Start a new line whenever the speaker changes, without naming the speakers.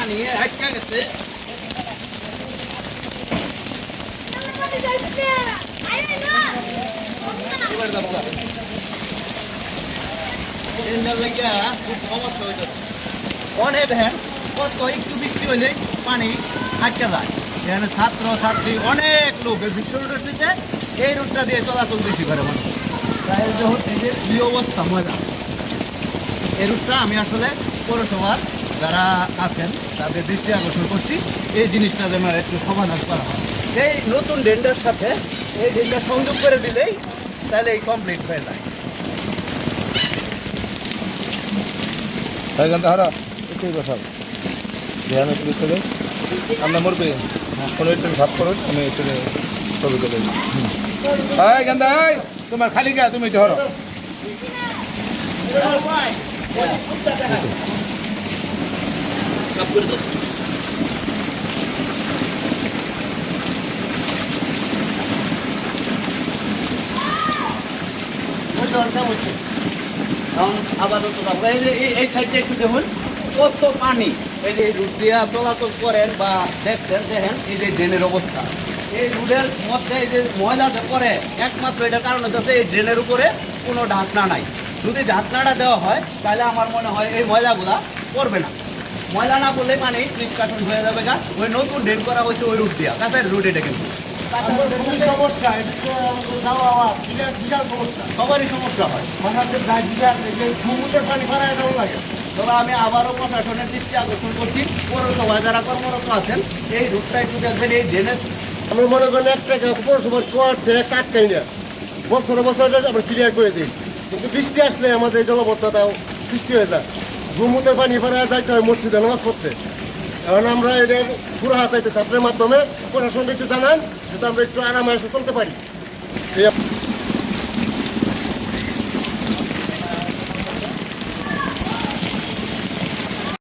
পানি আটকা গেছে। এবার যাবো গা। ড্রেনটার লাগিয়া খুব সমস্যা হয়ে যাচ্ছে। অনেক দেখেন কত একটু বৃষ্টি হইলে পানি আটকা যায়। এখানে ছাত্র ছাত্রী অনেক লোক বিশ্ব রোডের দিকে এই রুটটা দিয়ে চলাচল বেশি করে মানুষ। তাই যখন এই যে কি অবস্থা মজা, এই রুটটা আমি আসলে পৌরসভার যারা আছেন তাদের দৃষ্টি আকর্ষণ করছি এই জিনিসটা যেন একটু সমাধান করা হয়। এই নতুন ড্রেনটার সাথে এই ড্রেনটা সংযোগ করে দিলেই তাহলে এই কমপ্লিট হয়ে যায়।
তাই জানতে হারা একটু বসাও ধ্যান একটু চলে আমরা মরবে কোনো একটু ভাব করো আমি একটু ছবি তুলে হ্যাঁ গান্ধা তোমার খালি গা তুমি ধরো
সব করে দাও। আবারও তো এই সাইডটা একটু দেখুন কত পানি। এই যে রুট দিয়া চলাচল করেন বা দেখছেন, দেখেন এই যে ড্রেনের অবস্থা। এই রুটের মধ্যে এই যে ময়লা যে পড়ে একমাত্র এটার কারণ হচ্ছে এই ড্রেনের উপরে কোনো ঢাকনা নাই। যদি ঢাকনাটা দেওয়া হয় তাহলে আমার মনে হয় এই ময়লাগুলা পড়বে না। ময়লা না পড়লে পানি নিষ্কাশন হয়ে যাবে। গা ওই নতুন ড্রেন করা হয়েছে ওই রুট দিয়া, কাছের রুট এটা কিন্তু
সমস্যা বিশাল সমস্যা
সবারই সমস্যা হয়।
মাথাতে সমুদ্রের পানি ফারায় এটাও লাগে।
তবে আমি আবারও প্রশাসনের দৃষ্টি আকর্ষণ করছি, পৌরসভায় যারা কর্মরত আছেন এই রুটটা একটু দেখবেন। এই ড্রেনেজ
আমরা মনে করেন একটা পৌরসভার কোয়ার থেকে কাটকাই না বছরে বছর আমরা ক্লিয়ার করে দিই, কিন্তু বৃষ্টি আসলে আমাদের জলবদ্ধতাও সৃষ্টি হয়ে যায়। সমুদ্রের পানি ফারায় যাইতে হয় মসজিদে নামাজ পড়তে। এখন আমরা এদের পুরো হাত চাইতে ছাত্রের মাধ্যমে প্রশাসনকে একটু জানান যাতে আমরা একটু আরামে চলতে পারি।